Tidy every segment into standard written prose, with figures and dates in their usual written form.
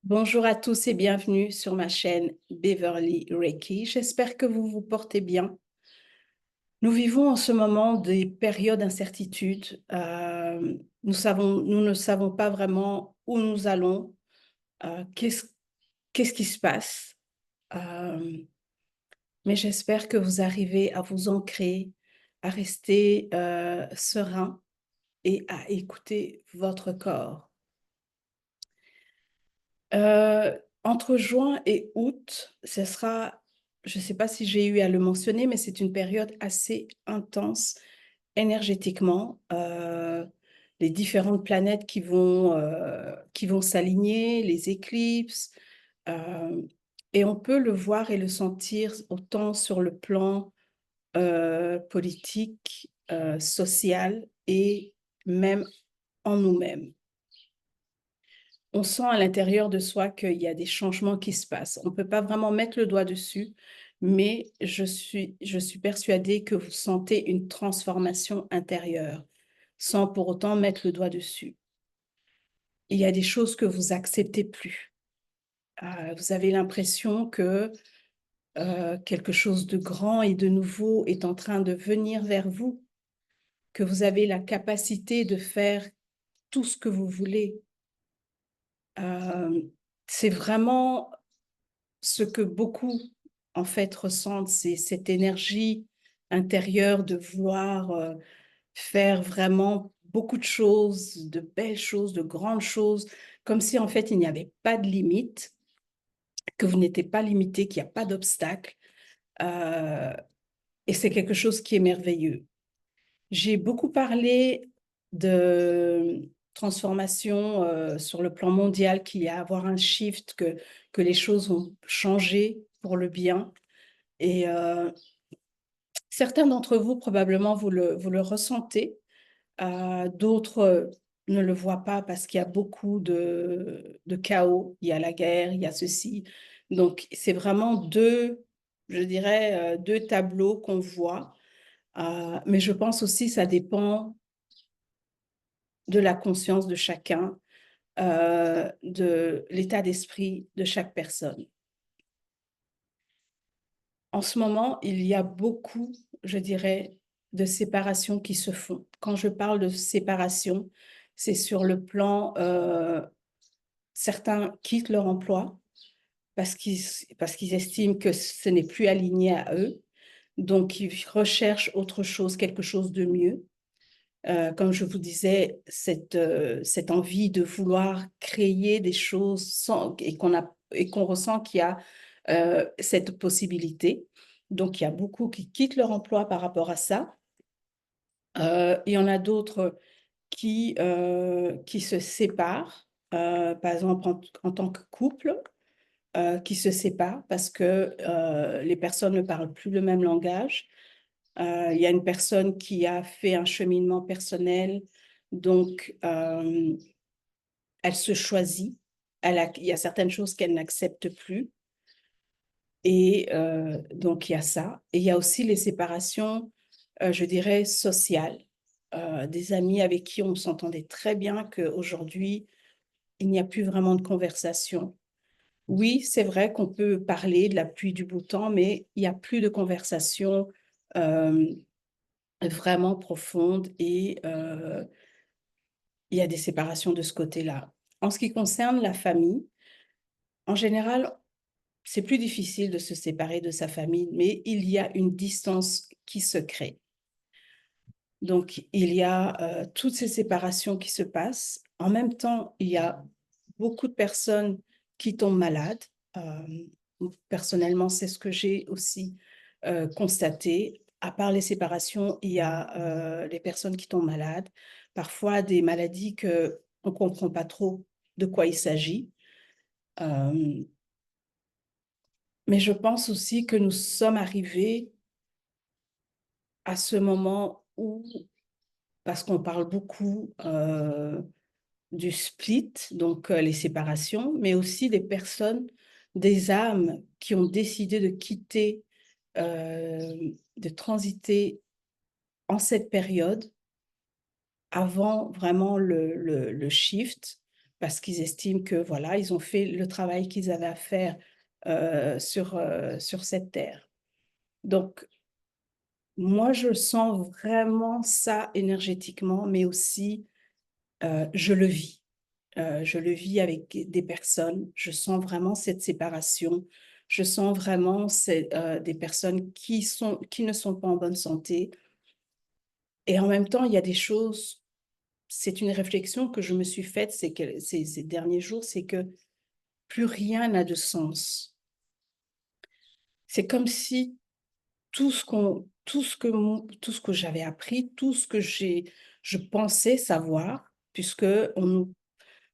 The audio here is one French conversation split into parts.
Bonjour à tous et bienvenue sur ma chaîne Beverly Reiki. J'espère que vous vous portez bien. Nous vivons en ce moment des périodes d'incertitude. Nous ne savons pas vraiment où nous allons, qu'est-ce qui se passe. Euh, mais j'espère que vous arrivez à vous ancrer, à rester serein et à écouter votre corps. Entre juin et août, ce sera, je ne sais pas si j'ai eu à le mentionner, mais c'est une période assez intense énergétiquement. Les différentes planètes qui vont s'aligner, les éclipses, euh, et on peut le voir et le sentir autant sur le plan politique, social et même en nous-mêmes. On sent à l'intérieur de soi qu'il y a des changements qui se passent. On ne peut pas vraiment mettre le doigt dessus, mais je suis persuadée que vous sentez une transformation intérieure sans pour autant mettre le doigt dessus. Il y a des choses que vous acceptez plus. Vous avez l'impression que quelque chose de grand et de nouveau est en train de venir vers vous, que vous avez la capacité de faire tout ce que vous voulez. Euh, c'est vraiment ce que beaucoup, en fait, ressentent, c'est cette énergie intérieure de vouloir faire vraiment beaucoup de choses, de belles choses, de grandes choses, comme si, en fait, il n'y avait pas de limite, que vous n'étiez pas limité, qu'il n'y a pas d'obstacle. Euh, et c'est quelque chose qui est merveilleux. J'ai beaucoup parlé de transformation sur le plan mondial, qu'il y a à avoir un shift, que les choses vont changer pour le bien. Et certains d'entre vous, probablement, vous le ressentez. D'autres ne le voient pas parce qu'il y a beaucoup de chaos. Il y a la guerre, il y a ceci. Donc, c'est vraiment je dirais, deux tableaux qu'on voit. Mais je pense aussi que ça dépend de la conscience de chacun, de l'état d'esprit de chaque personne. En ce moment, il y a beaucoup, je dirais, de séparations qui se font. Quand je parle de séparation, c'est sur le plan, certains quittent leur emploi parce qu'ils estiment que ce n'est plus aligné à eux. Donc, ils recherchent autre chose, quelque chose de mieux. Comme je vous disais, cette envie de vouloir créer des choses et qu'on ressent qu'il y a cette possibilité. Donc, il y a beaucoup qui quittent leur emploi par rapport à ça. Il y en a d'autres qui se séparent, par exemple en tant que couple, qui se séparent parce que les personnes ne parlent plus le même langage. Il y a une personne qui a fait un cheminement personnel, donc elle se choisit. Il y a certaines choses qu'elle n'accepte plus. Et donc, il y a ça. Et il y a aussi les séparations, je dirais, sociales. Des amis avec qui on s'entendait très bien qu'aujourd'hui, il n'y a plus vraiment de conversation. Oui, c'est vrai qu'on peut parler de la pluie du beau temps, mais il n'y a plus de conversation euh, vraiment profonde et il y a des séparations de ce côté-là. En ce qui concerne la famille, en général, c'est plus difficile de se séparer de sa famille, mais il y a une distance qui se crée. Donc, il y a toutes ces séparations qui se passent. En même temps, il y a beaucoup de personnes qui tombent malades. Personnellement, c'est ce que j'ai aussi constaté. À part les séparations, il y a les personnes qui tombent malades, parfois des maladies que on ne comprend pas trop de quoi il s'agit. Euh, mais je pense aussi que nous sommes arrivés à ce moment où, parce qu'on parle beaucoup du split, donc les séparations, mais aussi des personnes, des âmes qui ont décidé de quitter, de transiter en cette période avant vraiment le shift. parce qu'ils estiment que, voilà, ils ont fait le travail qu'ils avaient à faire sur cette terre. Donc, moi, je sens vraiment ça énergétiquement, mais aussi, je le vis. Je le vis avec des personnes. Je sens vraiment cette séparation. Je sens vraiment des personnes qui ne sont pas en bonne santé. Et en même temps, il y a des choses, c'est une réflexion que je me suis faite ces derniers jours, c'est que plus rien n'a de sens. C'est comme si tout ce que j'avais appris, tout ce que je pensais savoir, puisque on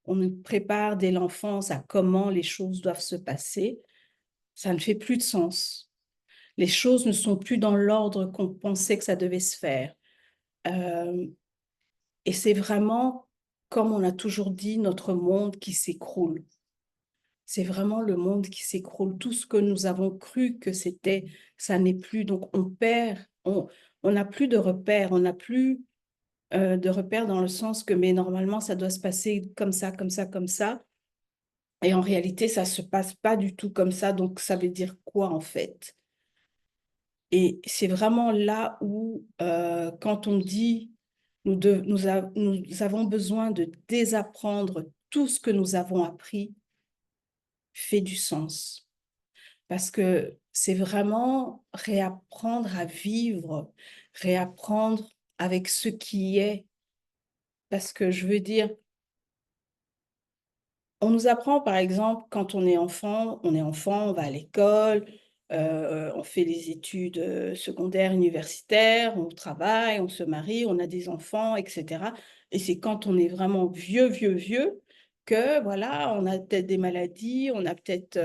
nous prépare dès l'enfance à comment les choses doivent se passer, ça ne fait plus de sens. Les choses ne sont plus dans l'ordre qu'on pensait que ça devait se faire. Et c'est vraiment, comme on a toujours dit, notre monde qui s'écroule. C'est vraiment le monde qui s'écroule. Tout ce que nous avons cru que c'était, ça n'est plus. Donc on perd, on n'a plus de repères, on n'a plus de repères dans le sens que, mais normalement, ça doit se passer comme ça, comme ça, comme ça. Et en réalité, ça ne se passe pas du tout comme ça. Donc ça veut dire quoi en fait? Et c'est vraiment là où, quand on dit, nous avons besoin de désapprendre tout ce que nous avons appris, fait du sens. Parce que c'est vraiment réapprendre à vivre, réapprendre avec ce qui est. Parce que je veux dire, on nous apprend, par exemple, quand on est enfant, on va à l'école, on fait les études secondaires, universitaires, on travaille, on se marie, on a des enfants, etc. Et c'est quand on est vraiment vieux, vieux, vieux, que voilà, on a peut-être des maladies, on a peut-être,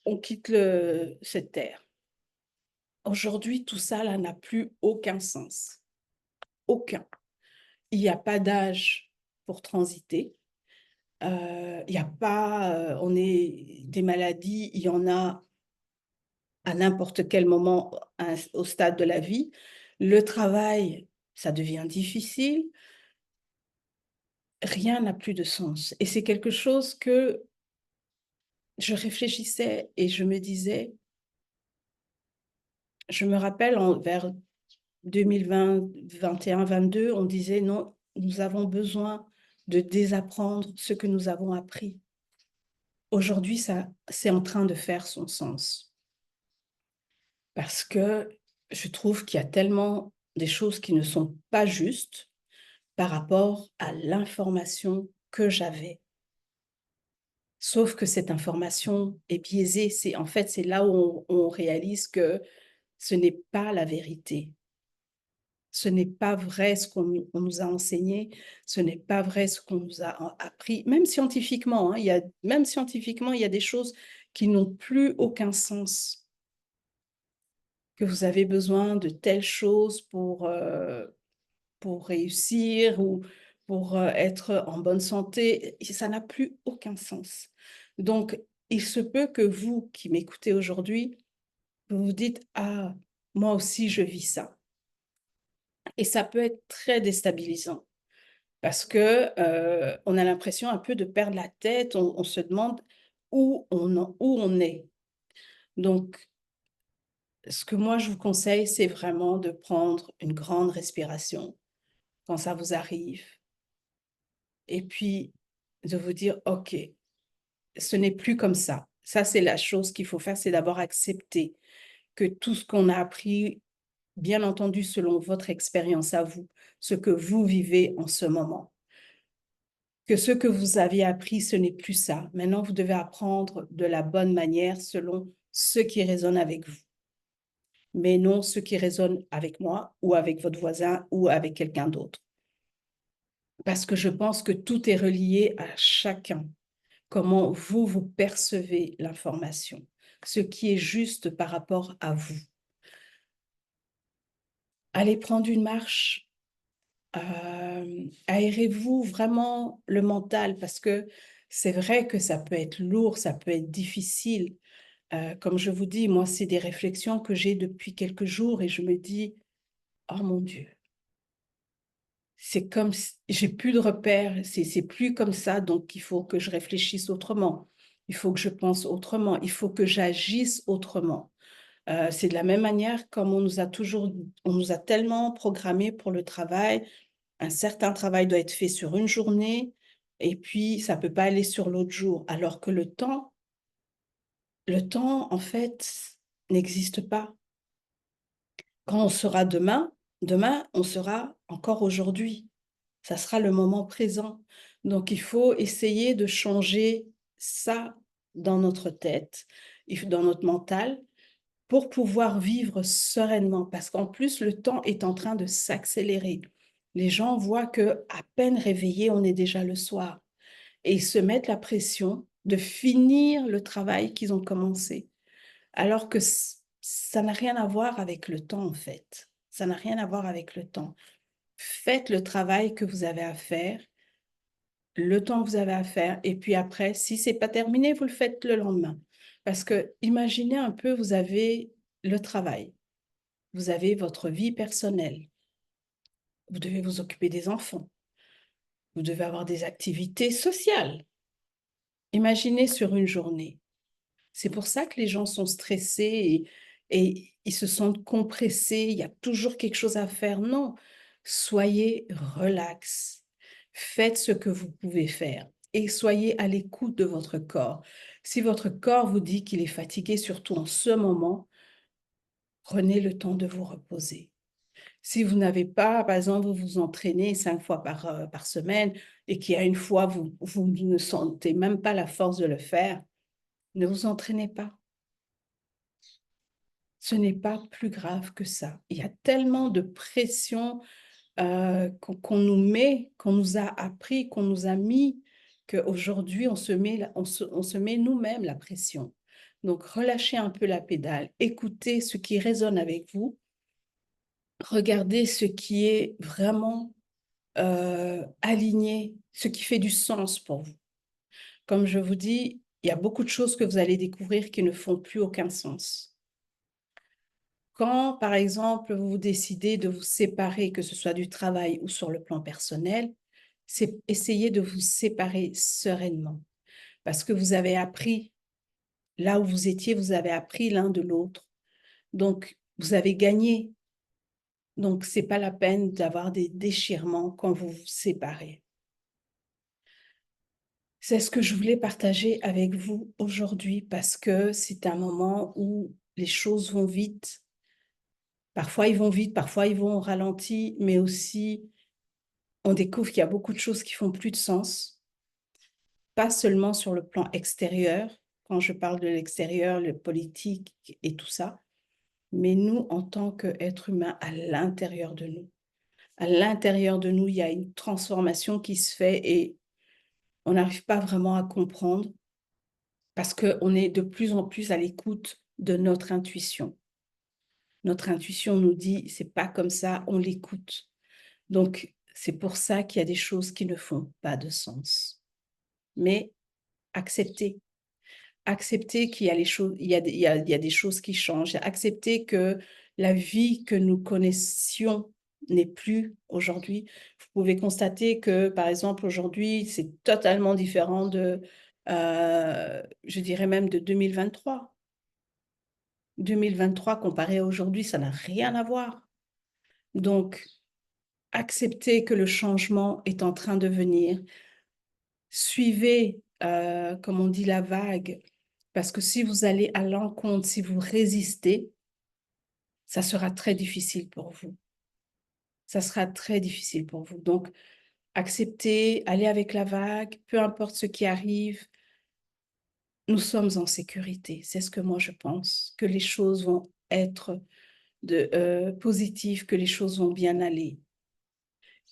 on quitte cette terre. Aujourd'hui, tout ça là n'a plus aucun sens. Aucun. Il n'y a pas d'âge pour transiter. Il y a pas, on est des maladies, il y en a à n'importe quel moment au stade de la vie. Le travail, ça devient difficile. Rien n'a plus de sens. Et c'est quelque chose que je réfléchissais et je me disais, je me rappelle vers 2020, 21, 22, on disait non, nous avons besoin de désapprendre ce que nous avons appris. Aujourd'hui, ça, c'est en train de faire son sens. Parce que je trouve qu'il y a tellement des choses qui ne sont pas justes par rapport à l'information que j'avais. Sauf que cette information est biaisée. En fait, c'est là où on réalise que ce n'est pas la vérité. Ce n'est pas vrai ce qu'on nous a enseigné, ce n'est pas vrai ce qu'on nous a appris, même scientifiquement, hein, même scientifiquement, il y a des choses qui n'ont plus aucun sens, que vous avez besoin de telles choses pour réussir ou pour être en bonne santé, ça n'a plus aucun sens. Donc, il se peut que vous qui m'écoutez aujourd'hui, vous vous dites, ah, moi aussi je vis ça. Et ça peut être très déstabilisant. Parce que on a l'impression un peu de perdre la tête, on se demande où on est. Donc, ce que moi je vous conseille, c'est vraiment de prendre une grande respiration quand ça vous arrive. Et puis, de vous dire, OK, ce n'est plus comme ça. Ça, c'est la chose qu'il faut faire, c'est d'abord accepter que tout ce qu'on a appris, bien entendu, selon votre expérience à vous, ce que vous vivez en ce moment, que ce que vous aviez appris, ce n'est plus ça. Maintenant, vous devez apprendre de la bonne manière selon ce qui résonne avec vous, mais non ce qui résonne avec moi ou avec votre voisin ou avec quelqu'un d'autre. Parce que je pense que tout est relié à chacun. Comment vous, vous percevez l'information, ce qui est juste par rapport à vous. Allez prendre une marche, aérez-vous vraiment le mental parce que c'est vrai que ça peut être lourd, ça peut être difficile. Comme je vous dis, moi, c'est des réflexions que j'ai depuis quelques jours et je me dis, oh mon Dieu, c'est comme si j'ai plus de repères, c'est plus comme ça, donc il faut que je réfléchisse autrement, il faut que je pense autrement, il faut que j'agisse autrement. C'est de la même manière comme on nous a tellement programmé pour le travail, un certain travail doit être fait sur une journée, et puis ça peut pas aller sur l'autre jour, alors que le temps, en fait, n'existe pas. Quand on sera demain, demain, on sera encore aujourd'hui. Ça sera le moment présent. Donc, il faut essayer de changer ça dans notre tête, dans notre mental, pour pouvoir vivre sereinement. Parce qu'en plus, le temps est en train de s'accélérer. Les gens voient que à peine réveillés, on est déjà le soir. Et ils se mettent la pression de finir le travail qu'ils ont commencé. Alors que ça n'a rien à voir avec le temps, en fait. Ça n'a rien à voir avec le temps. Faites le travail que vous avez à faire, le temps que vous avez à faire, et puis après, si c'est pas terminé, vous le faites le lendemain. Parce que imaginez un peu, vous avez le travail, vous avez votre vie personnelle, vous devez vous occuper des enfants, vous devez avoir des activités sociales. Imaginez sur une journée. C'est pour ça que les gens sont stressés et ils se sentent compressés. Il y a toujours quelque chose à faire. Non, soyez relax. Faites ce que vous pouvez faire et soyez à l'écoute de votre corps. Si votre corps vous dit qu'il est fatigué, surtout en ce moment, prenez le temps de vous reposer. Si vous n'avez pas, par exemple, vous vous entraînez 5 fois par semaine et qu'il y a une fois, vous ne sentez même pas la force de le faire, ne vous entraînez pas. Ce n'est pas plus grave que ça. Il y a tellement de pression qu'on nous met, qu'on nous a appris, qu'on nous a mis, qu'aujourd'hui, on se met nous-mêmes la pression. Donc, relâchez un peu la pédale, écoutez ce qui résonne avec vous, regardez ce qui est vraiment aligné, ce qui fait du sens pour vous. Comme je vous dis, il y a beaucoup de choses que vous allez découvrir qui ne font plus aucun sens. Quand, par exemple, vous décidez de vous séparer, que ce soit du travail ou sur le plan personnel, c'est essayer de vous séparer sereinement. Parce que vous avez appris, là où vous étiez, vous avez appris l'un de l'autre. Donc, vous avez gagné. Donc, ce n'est pas la peine d'avoir des déchirements quand vous vous séparez. C'est ce que je voulais partager avec vous aujourd'hui parce que c'est un moment où les choses vont vite. Parfois, ils vont vite, parfois, ils vont au ralenti, mais aussi, on découvre qu'il y a beaucoup de choses qui font plus de sens, pas seulement sur le plan extérieur, quand je parle de l'extérieur, le politique et tout ça, mais nous, en tant qu'êtres humains, à l'intérieur de nous. À l'intérieur de nous, il y a une transformation qui se fait et on n'arrive pas vraiment à comprendre parce qu'on est de plus en plus à l'écoute de notre intuition. Notre intuition nous dit, c'est pas comme ça, on l'écoute. Donc, c'est pour ça qu'il y a des choses qui ne font pas de sens. Mais accepter. Accepter qu'il y a les choses, il y a des choses qui changent. Accepter que la vie que nous connaissions n'est plus aujourd'hui. Vous pouvez constater que, par exemple, aujourd'hui, c'est totalement différent je dirais même de 2023. 2023 comparé à aujourd'hui, ça n'a rien à voir. Donc, accepter que le changement est en train de venir. Suivez, comme on dit, la vague, parce que si vous allez à l'encontre, si vous résistez, ça sera très difficile pour vous. Ça sera très difficile pour vous. Donc, acceptez, allez avec la vague, peu importe ce qui arrive, nous sommes en sécurité. C'est ce que moi je pense, que les choses vont être positives, que les choses vont bien aller.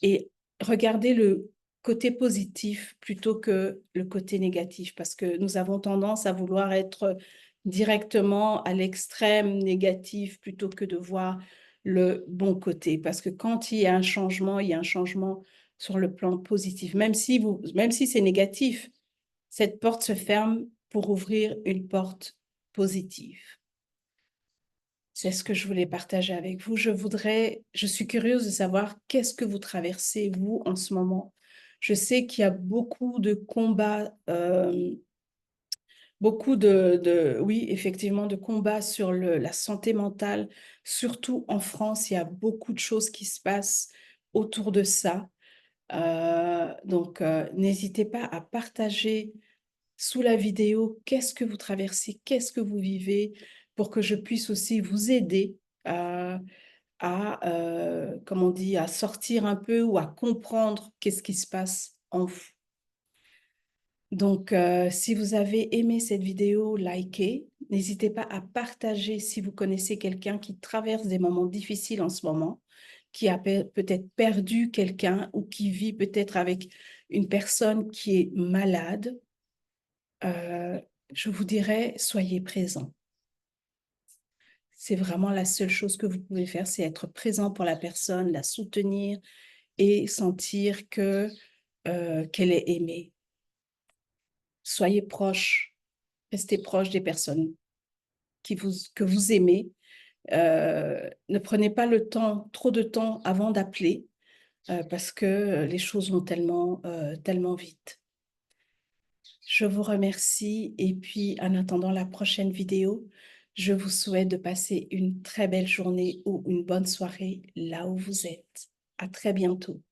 Et regardez le côté positif plutôt que le côté négatif, parce que nous avons tendance à vouloir être directement à l'extrême négatif plutôt que de voir le bon côté. Parce que quand il y a un changement, il y a un changement sur le plan positif. Même si c'est négatif, cette porte se ferme pour ouvrir une porte positive. C'est ce que je voulais partager avec vous. Je suis curieuse de savoir qu'est-ce que vous traversez, vous, en ce moment. Je sais qu'il y a beaucoup de combats, oui, effectivement, de combats sur la santé mentale. Surtout en France, il y a beaucoup de choses qui se passent autour de ça. N'hésitez pas à partager sous la vidéo qu'est-ce que vous traversez, qu'est-ce que vous vivez, pour que je puisse aussi vous aider comme on dit, à sortir un peu ou à comprendre qu'est-ce qui se passe en vous. Donc, si vous avez aimé cette vidéo, likez. N'hésitez pas à partager si vous connaissez quelqu'un qui traverse des moments difficiles en ce moment, qui a peut-être perdu quelqu'un ou qui vit peut-être avec une personne qui est malade. Je vous dirais, soyez présents. C'est vraiment la seule chose que vous pouvez faire, c'est être présent pour la personne, la soutenir et sentir qu'elle est aimée. Soyez proche, restez proche des personnes que vous aimez. Ne prenez pas trop de temps avant d'appeler parce que les choses vont tellement vite. Je vous remercie et puis en attendant la prochaine vidéo, je vous souhaite de passer une très belle journée ou une bonne soirée là où vous êtes. À très bientôt.